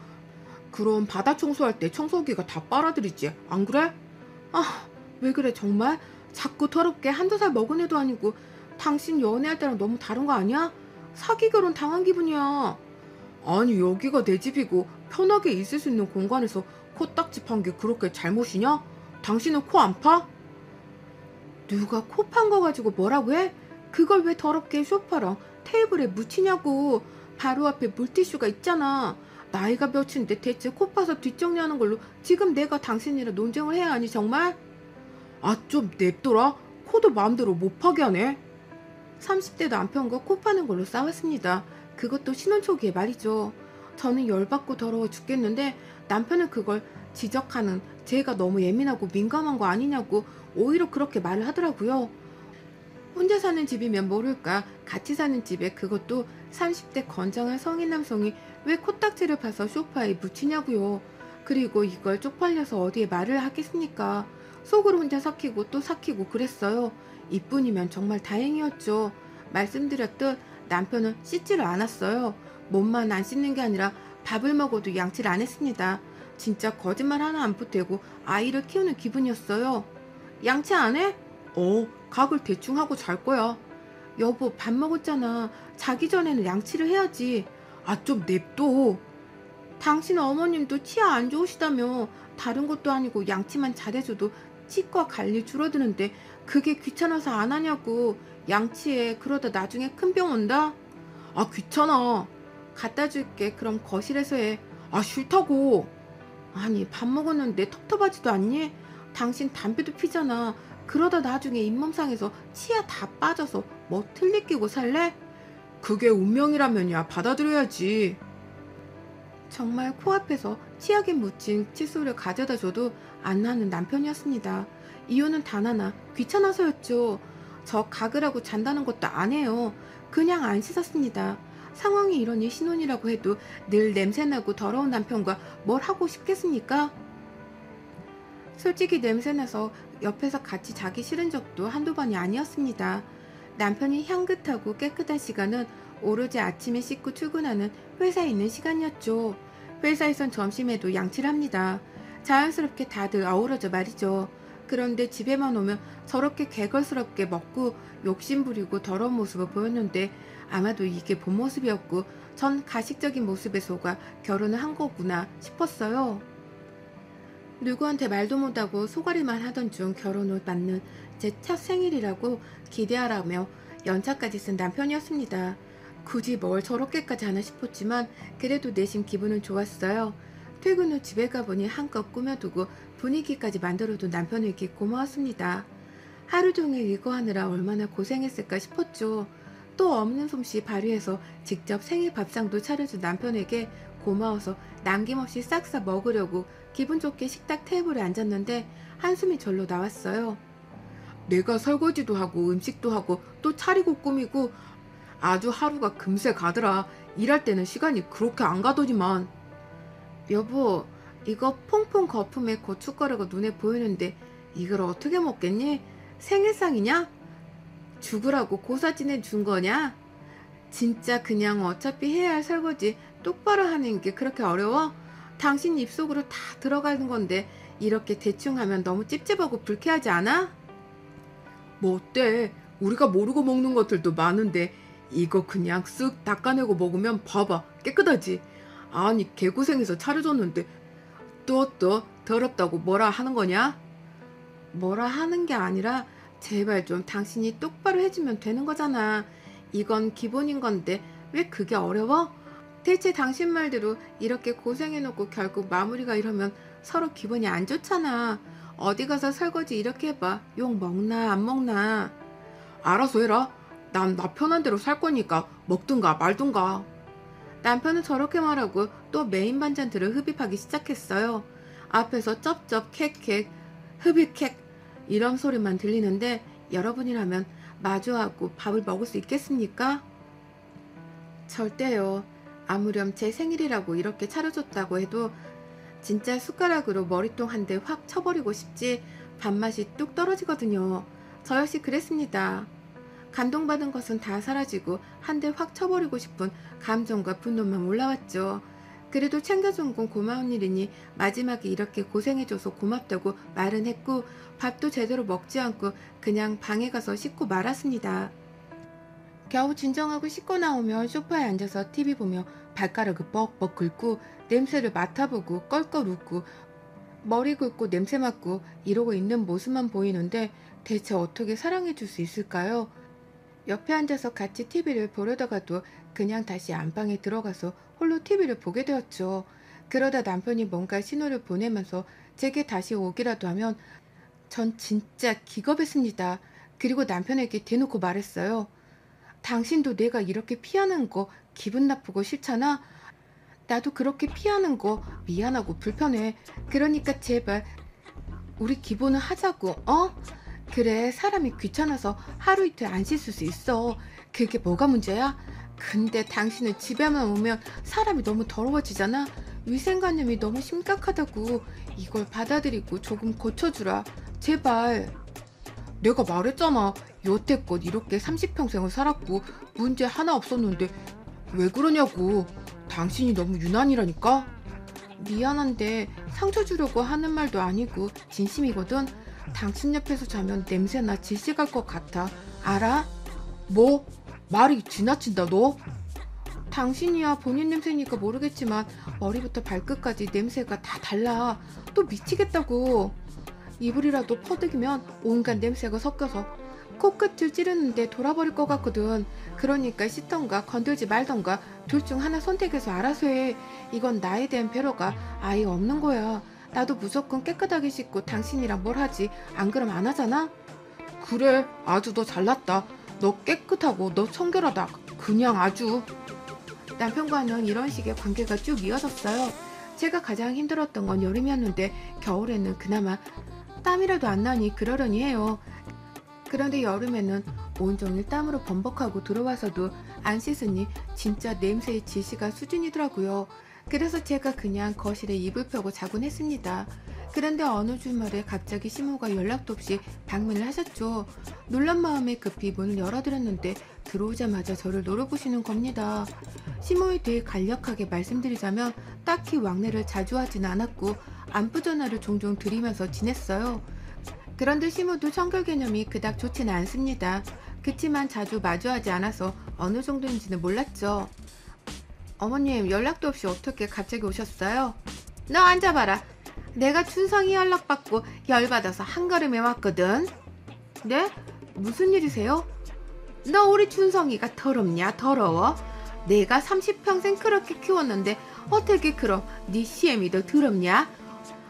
A: 그럼 바닥 청소할 때 청소기가 다 빨아들이지, 안 그래? 아, 왜 그래 정말? 자꾸 더럽게 한두 살 먹은 애도 아니고 당신 연애할 때랑 너무 다른 거 아니야? 사기 결혼 당한 기분이야. 아니, 여기가 내 집이고 편하게 있을 수 있는 공간에서 코딱지 판 게 그렇게 잘못이냐? 당신은 코 안 파? 누가 코 판 거 가지고 뭐라고 해? 그걸 왜 더럽게 소파랑 테이블에 묻히냐고. 바로 앞에 물티슈가 있잖아. 나이가 몇인데 대체 코 파서 뒷정리하는 걸로 지금 내가 당신이랑 논쟁을 해야 하니 정말? 아, 좀 냅둬라. 코도 마음대로 못 파게 하네. 30대 남편과 코 파는 걸로 싸웠습니다. 그것도 신혼 초기에 말이죠. 저는 열받고 더러워 죽겠는데 남편은 그걸 지적하는 제가 너무 예민하고 민감한 거 아니냐고 오히려 그렇게 말을 하더라고요. 혼자 사는 집이면 모를까 같이 사는 집에 그것도 30대 건장한 성인 남성이 왜 코딱지를 파서 소파에 묻히냐고요. 그리고 이걸 쪽팔려서 어디에 말을 하겠습니까? 속으로 혼자 삭히고 또 삭히고 그랬어요. 이뿐이면 정말 다행이었죠. 말씀드렸듯 남편은 씻지를 않았어요. 몸만 안 씻는 게 아니라 밥을 먹어도 양치를 안 했습니다. 진짜 거짓말 하나 안 보태고 아이를 키우는 기분이었어요. 양치 안 해? 각을 대충 하고 잘 거야. 여보, 밥 먹었잖아. 자기 전에는 양치를 해야지. 아, 좀 냅둬. 당신 어머님도 치아 안 좋으시다며. 다른 것도 아니고 양치만 잘해줘도 치과 갈 일 줄어드는데 그게 귀찮아서 안 하냐고. 양치해. 그러다 나중에 큰 병 온다. 아, 귀찮아. 갖다 줄게. 그럼 거실에서 해. 아, 싫다고. 아니, 밥 먹었는데 텁텁하지도 않니? 당신 담배도 피잖아. 그러다 나중에 잇몸 상해서 치아 다 빠져서 뭐 틀니 끼고 살래? 그게 운명이라면야 받아들여야지. 정말 코앞에서 치약에 묻힌 칫솔을 가져다 줘도 안 나는 남편이었습니다. 이유는 단 하나, 귀찮아서였죠. 저 가글하고 잔다는 것도 안 해요. 그냥 안 씻었습니다. 상황이 이러니 신혼이라고 해도 늘 냄새나고 더러운 남편과 뭘 하고 싶겠습니까? 솔직히 냄새나서 옆에서 같이 자기 싫은 적도 한두 번이 아니었습니다. 남편이 향긋하고 깨끗한 시간은 오로지 아침에 씻고 출근하는 회사에 있는 시간이었죠. 회사에선 점심에도 양치를 합니다. 자연스럽게 다들 어우러져 말이죠. 그런데 집에만 오면 저렇게 개걸스럽게 먹고 욕심부리고 더러운 모습을 보였는데 아마도 이게 본 모습이었고 전 가식적인 모습에 속아 결혼을 한 거구나 싶었어요. 누구한테 말도 못하고 소가리만 하던 중 결혼을 맞는 제 첫 생일이라고 기대하라며 연차까지 쓴 남편이었습니다. 굳이 뭘 저렇게까지 하나 싶었지만 그래도 내심 기분은 좋았어요. 퇴근 후 집에 가보니 한껏 꾸며두고 분위기까지 만들어둔 남편에게 고마웠습니다. 하루 종일 이거 하느라 얼마나 고생했을까 싶었죠. 또 없는 솜씨 발휘해서 직접 생일 밥상도 차려준 남편에게 고마워서 남김없이 싹싹 먹으려고 기분 좋게 식탁 테이블에 앉았는데 한숨이 절로 나왔어요. 내가 설거지도 하고 음식도 하고 또 차리고 꾸미고 아주 하루가 금세 가더라. 일할 때는 시간이 그렇게 안 가더니만. 여보, 이거 퐁퐁 거품에 고춧가루가 눈에 보이는데 이걸 어떻게 먹겠니? 생일상이냐? 죽으라고 고사진해 준 거냐? 진짜 그냥 어차피 해야 할 설거지 똑바로 하는 게 그렇게 어려워? 당신 입속으로 다 들어가는 건데 이렇게 대충 하면 너무 찝찝하고 불쾌하지 않아? 뭐 어때? 우리가 모르고 먹는 것들도 많은데
B: 이거 그냥 쓱 닦아내고 먹으면 봐봐 깨끗하지. 아니 개고생해서 차려줬는데 또 더럽다고 뭐라 하는 거냐?
A: 뭐라 하는 게 아니라 제발 좀 당신이 똑바로 해주면 되는 거잖아. 이건 기본인 건데 왜 그게 어려워? 대체 당신 말대로 이렇게 고생해놓고 결국 마무리가 이러면 서로 기분이 안 좋잖아. 어디 가서 설거지 이렇게 해봐. 욕 먹나 안 먹나.
B: 알아서 해라. 난 나 편한 대로 살 거니까 먹든가 말든가.
A: 남편은 저렇게 말하고 또 메인 반찬들을 흡입하기 시작했어요. 앞에서 쩝쩝 캑캑 흡입캑 이런 소리만 들리는데 여러분이라면 마주하고 밥을 먹을 수 있겠습니까? 절대요. 아무렴 제 생일이라고 이렇게 차려줬다고 해도 진짜 숟가락으로 머리통 한 대 확 쳐버리고 싶지 밥맛이 뚝 떨어지거든요. 저 역시 그랬습니다. 감동받은 것은 다 사라지고 한 대 확 쳐버리고 싶은 감정과 분노만 올라왔죠. 그래도 챙겨준 건 고마운 일이니 마지막에 이렇게 고생해줘서 고맙다고 말은 했고 밥도 제대로 먹지 않고 그냥 방에 가서 씻고 말았습니다. 겨우 진정하고 씻고 나오면 소파에 앉아서 TV 보며 발가락을 뻑뻑 긁고 냄새를 맡아보고 껄껄 웃고 머리 긁고 냄새 맡고 이러고 있는 모습만 보이는데 대체 어떻게 사랑해줄 수 있을까요? 옆에 앉아서 같이 TV를 보려다가도 그냥 다시 안방에 들어가서 홀로 TV를 보게 되었죠. 그러다 남편이 뭔가 신호를 보내면서 제게 다시 오기라도 하면 전 진짜 기겁했습니다. 그리고 남편에게 대놓고 말했어요. 당신도 내가 이렇게 피하는 거 기분 나쁘고 싫잖아? 나도 그렇게 피하는 거 미안하고 불편해. 그러니까 제발 우리 기본은 하자고, 어? 그래, 사람이 귀찮아서 하루 이틀 안 씻을 수 있어. 그게 뭐가 문제야? 근데 당신은 집에만 오면 사람이 너무 더러워지잖아. 위생관념이 너무 심각하다고. 이걸 받아들이고 조금 고쳐주라. 제발.
B: 내가 말했잖아. 여태껏 이렇게 30평생을 살았고 문제 하나 없었는데 왜 그러냐고. 당신이 너무 유난이라니까.
A: 미안한데 상처 주려고 하는 말도 아니고 진심이거든. 당신 옆에서 자면 냄새나 질식할 것 같아. 알아?
B: 뭐? 말이 지나친다 너?
A: 당신이야 본인 냄새니까 모르겠지만 머리부터 발끝까지 냄새가 다 달라. 또 미치겠다고. 이불이라도 퍼득이면 온갖 냄새가 섞여서 코끝을 찌르는데 돌아버릴 것 같거든. 그러니까 씻던가 건들지 말던가 둘 중 하나 선택해서 알아서 해. 이건 나에 대한 배려가 아예 없는 거야. 나도 무조건 깨끗하게 씻고 당신이랑 뭘 하지. 안 그럼 안 하잖아?
B: 그래 아주 너 잘났다. 너 깨끗하고 너 청결하다. 그냥 아주.
A: 남편과는 이런 식의 관계가 쭉 이어졌어요. 제가 가장 힘들었던 건 여름이었는데 겨울에는 그나마 땀이라도 안 나니 그러려니 해요. 그런데 여름에는 온종일 땀으로 범벅하고 들어와서도 안 씻으니 진짜 냄새의 지시가 수준이더라고요. 그래서 제가 그냥 거실에 이불 펴고 자곤 했습니다. 그런데 어느 주말에 갑자기 시모가 연락도 없이 방문을 하셨죠. 놀란 마음에 급히 문을 열어드렸는데 들어오자마자 저를 노려보시는 겁니다. 시모에 대해 간략하게 말씀드리자면 딱히 왕래를 자주 하진 않았고 안부 전화를 종종 드리면서 지냈어요. 그런데 시모도 청결 개념이 그닥 좋지는 않습니다. 그치만 자주 마주하지 않아서 어느 정도인지는 몰랐죠. 어머님 연락도 없이 어떻게 갑자기 오셨어요? 너 앉아봐라. 내가 춘성이 연락받고 열받아서 한걸음에 왔거든. 네? 무슨 일이세요? 너 우리 춘성이가 더럽냐 더러워? 내가 30평생 그렇게 키웠는데 어떻게 그럼 네 시애미 더 더럽냐?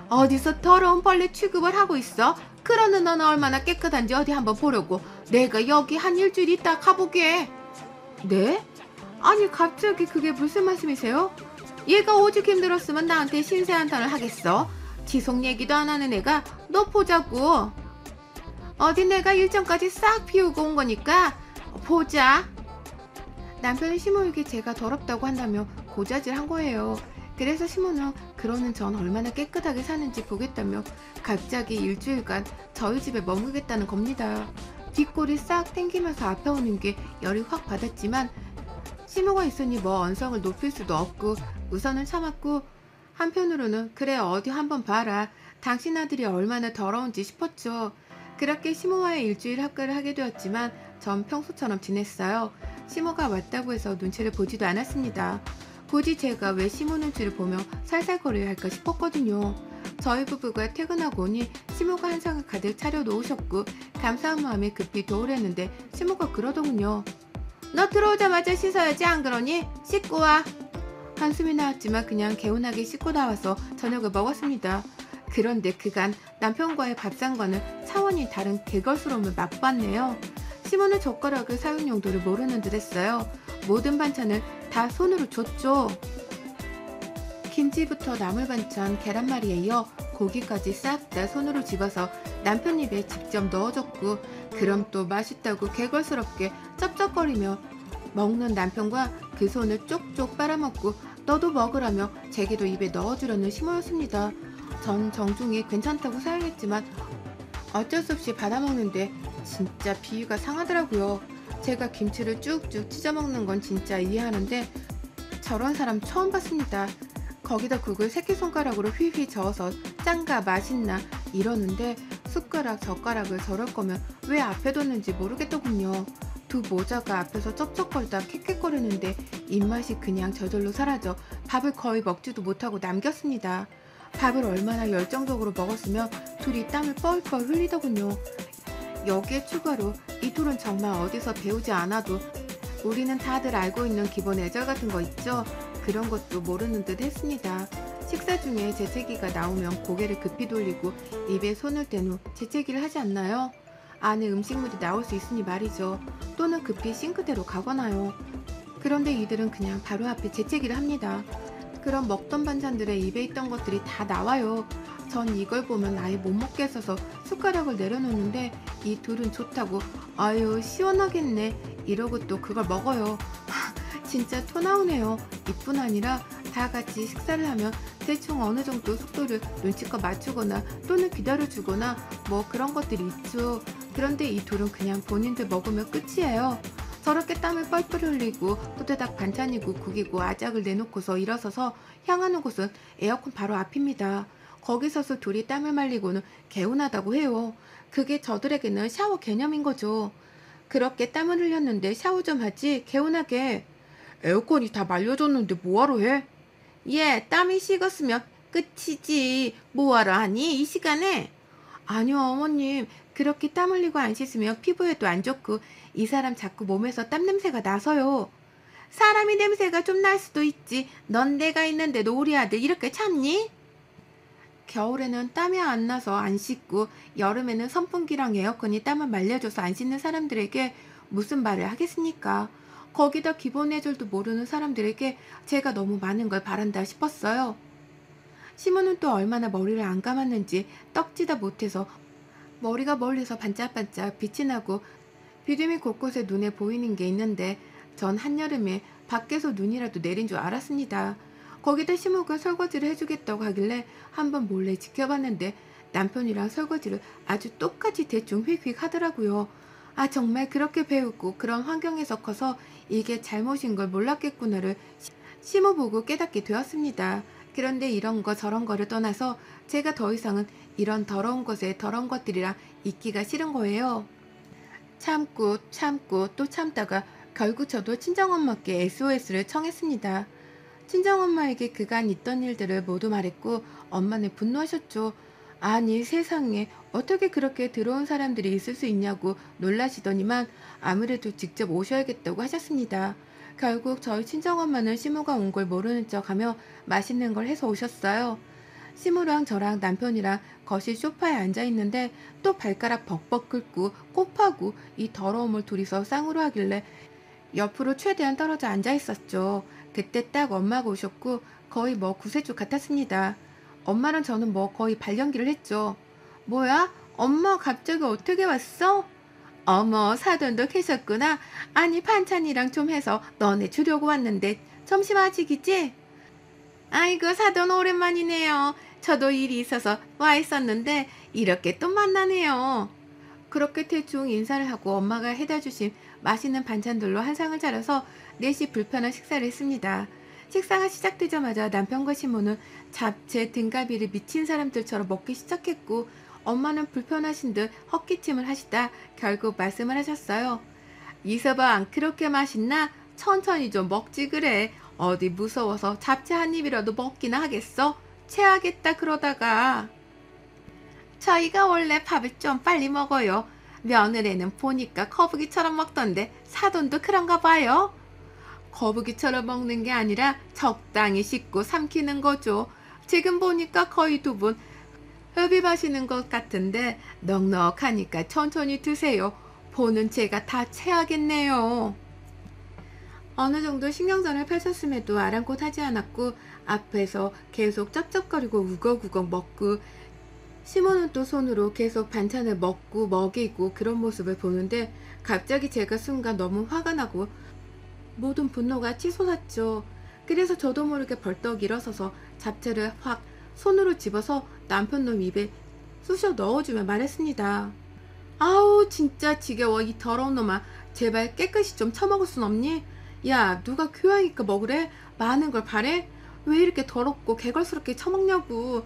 A: 어디서 더러운 벌레 취급을 하고 있어? 그러는 너는 얼마나 깨끗한지 어디 한번 보려고. 내가 여기 한 일주일 있다 가보게. 네? 아니 갑자기 그게 무슨 말씀이세요? 얘가 오죽 힘들었으면 나한테 신세한탄을 하겠어. 지속 얘기도 안 하는 애가 너 보자고. 어디 내가 일정까지 싹 비우고 온 거니까 보자. 남편은 시모에게 제가 더럽다고 한다며 고자질한 거예요. 그래서 시모는 그러는 전 얼마나 깨끗하게 사는지 보겠다며 갑자기 일주일간 저희 집에 머무르겠다는 겁니다. 뒷골이 싹 땡기면서 아파오는 게 열이 확 받았지만 시모가 있으니 뭐 언성을 높일 수도 없고 우선은 참았고 한편으로는 그래 어디 한번 봐라. 당신 아들이 얼마나 더러운지 싶었죠. 그렇게 시모와의 일주일 학교를 하게 되었지만 전 평소처럼 지냈어요. 시모가 왔다고 해서 눈치를 보지도 않았습니다. 굳이 제가 왜 시모 눈치를 보며 살살거려야 할까 싶었거든요. 저희 부부가 퇴근하고 오니 시모가 한상을 가득 차려 놓으셨고 감사한 마음에 급히 도우려는데 시모가 그러더군요. 너 들어오자마자 씻어야지 안 그러니? 씻고 와. 한숨이 나왔지만 그냥 개운하게 씻고 나와서 저녁을 먹었습니다. 그런데 그간 남편과의 밥상과는 차원이 다른 개걸스러움을 맛봤네요. 시모는 젓가락을 사용 용도를 모르는 듯 했어요. 모든 반찬을 다 손으로 줬죠. 김치부터 나물 반찬, 계란말이에 이어 고기까지 싹 다 손으로 집어서 남편 입에 직접 넣어줬고 그럼 또 맛있다고 개걸스럽게 쩝쩝거리며 먹는 남편과 그 손을 쪽쪽 빨아먹고 너도 먹으라며 제게도 입에 넣어주려는 시모였습니다. 전 정중히 괜찮다고 사용했지만 어쩔 수 없이 받아먹는데 진짜 비위가 상하더라고요. 제가 김치를 쭉쭉 찢어먹는 건 진짜 이해하는데 저런 사람 처음 봤습니다. 거기다 국을 새끼손가락으로 휘휘 저어서 짠가 맛있나 이러는데 숟가락 젓가락을 저럴 거면 왜 앞에 뒀는지 모르겠더군요. 두 모자가 앞에서 쩝쩝거리다 캑캑거리는데 입맛이 그냥 저절로 사라져 밥을 거의 먹지도 못하고 남겼습니다. 밥을 얼마나 열정적으로 먹었으면 둘이 땀을 뻘뻘 흘리더군요. 여기에 추가로 이 둘은 정말 어디서 배우지 않아도 우리는 다들 알고 있는 기본 애절 같은 거 있죠? 그런 것도 모르는 듯 했습니다. 식사 중에 재채기가 나오면 고개를 급히 돌리고 입에 손을 댄 후 재채기를 하지 않나요? 안에 음식물이 나올 수 있으니 말이죠. 또는 급히 싱크대로 가거나요. 그런데 이들은 그냥 바로 앞에 재채기를 합니다. 그럼 먹던 반찬들에 입에 있던 것들이 다 나와요. 전 이걸 보면 아예 못 먹겠어서 숟가락을 내려놓는데 이 둘은 좋다고 아유 시원하겠네 이러고 또 그걸 먹어요. 진짜 토 나오네요. 이뿐 아니라 다 같이 식사를 하면 대충 어느 정도 속도를 눈치껏 맞추거나 또는 기다려주거나 뭐 그런 것들이 있죠. 그런데 이 둘은 그냥 본인들 먹으면 끝이에요. 저렇게 땀을 뻘뻘 흘리고 후다닥 반찬이고 국이고 아작을 내놓고서 일어서서 향하는 곳은 에어컨 바로 앞입니다. 거기 서서 둘이 땀을 말리고는 개운하다고 해요. 그게 저들에게는 샤워 개념인 거죠. 그렇게 땀을 흘렸는데 샤워 좀 하지 개운하게. 에어컨이 다 말려졌는데 뭐하러 해? 얘 땀이 식었으면 끝이지 뭐하러 하니 이 시간에? 아니요 어머님 그렇게 땀 흘리고 안 씻으면 피부에도 안 좋고 이 사람 자꾸 몸에서 땀 냄새가 나서요. 사람이 냄새가 좀 날 수도 있지 넌 내가 있는데도 우리 아들 이렇게 참니? 겨울에는 땀이 안 나서 안 씻고 여름에는 선풍기랑 에어컨이 땀을 말려줘서 안 씻는 사람들에게 무슨 말을 하겠습니까? 거기다 기본 예절도 모르는 사람들에게 제가 너무 많은 걸 바란다 싶었어요. 시모는 또 얼마나 머리를 안 감았는지 떡지다 못해서 머리가 멀리서 반짝반짝 빛이 나고 비듬이 곳곳에 눈에 보이는 게 있는데 전 한여름에 밖에서 눈이라도 내린 줄 알았습니다. 거기다 시모가 설거지를 해주겠다고 하길래 한번 몰래 지켜봤는데 남편이랑 설거지를 아주 똑같이 대충 휙휙 하더라고요. 아 정말 그렇게 배우고 그런 환경에서 커서 이게 잘못인 걸 몰랐겠구나를 시모 보고 깨닫게 되었습니다. 그런데 이런 거 저런 거를 떠나서 제가 더 이상은 이런 더러운 곳에 더러운 것들이랑 있기가 싫은 거예요. 참고 참고 또 참다가 결국 저도 친정엄마께 SOS를 청했습니다. 친정엄마에게 그간 있던 일들을 모두 말했고 엄마는 분노하셨죠. 아니 세상에 어떻게 그렇게 더러운 사람들이 있을 수 있냐고 놀라시더니만 아무래도 직접 오셔야겠다고 하셨습니다. 결국 저희 친정엄마는 시모가 온 걸 모르는 척하며 맛있는 걸 해서 오셨어요. 시모랑 저랑 남편이랑 거실 소파에 앉아있는데 또 발가락 벅벅 긁고 꼽하고 이 더러움을 둘이서 쌍으로 하길래 옆으로 최대한 떨어져 앉아있었죠. 그때 딱 엄마가 오셨고 거의 뭐 구세주 같았습니다. 엄마랑 저는 뭐 거의 발연기를 했죠. 뭐야? 엄마 갑자기 어떻게 왔어? 어머 사돈도 계셨구나. 아니 반찬이랑 좀 해서 너네 주려고 왔는데 점심 아직이지? 아이고 사돈 오랜만이네요. 저도 일이 있어서 와 있었는데 이렇게 또 만나네요. 그렇게 대충 인사를 하고 엄마가 해다 주신 맛있는 반찬들로 한 상을 차려서 넷이 불편한 식사를 했습니다. 식사가 시작되자마자 남편과 시모는 잡채 등갈비를 미친 사람들처럼 먹기 시작했고 엄마는 불편하신 듯 헛기침을 하시다 결국 말씀을 하셨어요. 이서봐 안 그렇게 맛있나? 천천히 좀 먹지 그래. 어디 무서워서 잡채 한 입이라도 먹기나 하겠어? 체하겠다 그러다가. 저희가 원래 밥을 좀 빨리 먹어요. 며느리는 보니까 거북이처럼 먹던데 사돈도 그런가 봐요. 거북이처럼 먹는 게 아니라 적당히 씻고 삼키는 거죠. 지금 보니까 거의 두 분 흡입하시는 것 같은데 넉넉하니까 천천히 드세요. 보는 제가 다 체하겠네요. 어느 정도 신경전을 펼쳤음에도 아랑곳하지 않았고 앞에서 계속 쩝쩝거리고 우걱우걱 먹고 시모는 또 손으로 계속 반찬을 먹고 먹이고 그런 모습을 보는데 갑자기 제가 순간 너무 화가 나고 모든 분노가 치솟았죠. 그래서 저도 모르게 벌떡 일어서서 잡채를 확 손으로 집어서 남편 놈 입에 쑤셔 넣어주며 말했습니다. 아우 진짜 지겨워 이 더러운 놈아. 제발 깨끗이 좀 처먹을 순 없니? 야 누가 교양이니까 먹으래? 많은 걸 바래? 왜 이렇게 더럽고 개걸스럽게 처먹냐고.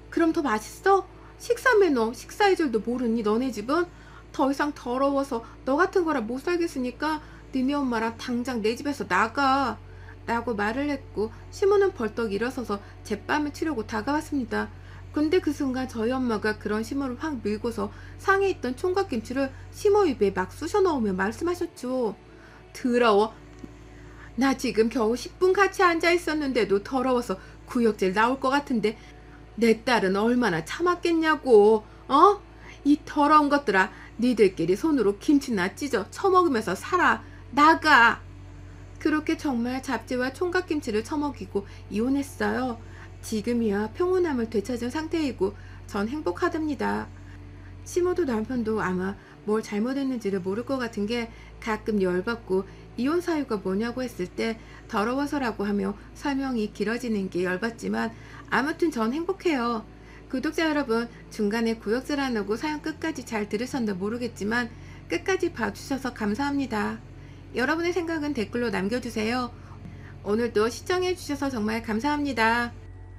A: 그럼 더 맛있어? 식사 매너 식사의 줄도 모르니 너네 집은? 더 이상 더러워서 너 같은 거랑 못 살겠으니까 니네 엄마랑 당장 내 집에서 나가 라고 말을 했고 시모는 벌떡 일어서서 제뺨을 치려고 다가왔습니다. 근데 그 순간 저희 엄마가 그런 시모를 확 밀고서 상에 있던 총각김치를 시모 입에 막 쑤셔 넣으며 말씀하셨죠. 더러워. 나 지금 겨우 10분 같이 앉아 있었는데도 더러워서 구역질 나올 것 같은데 내 딸은 얼마나 참았겠냐고. 어? 이 더러운 것들아. 니들끼리 손으로 김치나 찢어 처먹으면서 살아. 나가. 그렇게 정말 잡채와 총각김치를 처먹이고 이혼했어요. 지금이야 평온함을 되찾은 상태이고 전 행복하답니다. 시모도 남편도 아마 뭘 잘못했는지를 모를 것 같은 게 가끔 열받고 이혼 사유가 뭐냐고 했을 때 더러워서라고 하며 설명이 길어지는 게 열받지만 아무튼 전 행복해요. 구독자 여러분 중간에 구역질 안 하고 사연 끝까지 잘 들으셨나 모르겠지만 끝까지 봐주셔서 감사합니다. 여러분의 생각은 댓글로 남겨주세요. 오늘도 시청해주셔서 정말 감사합니다.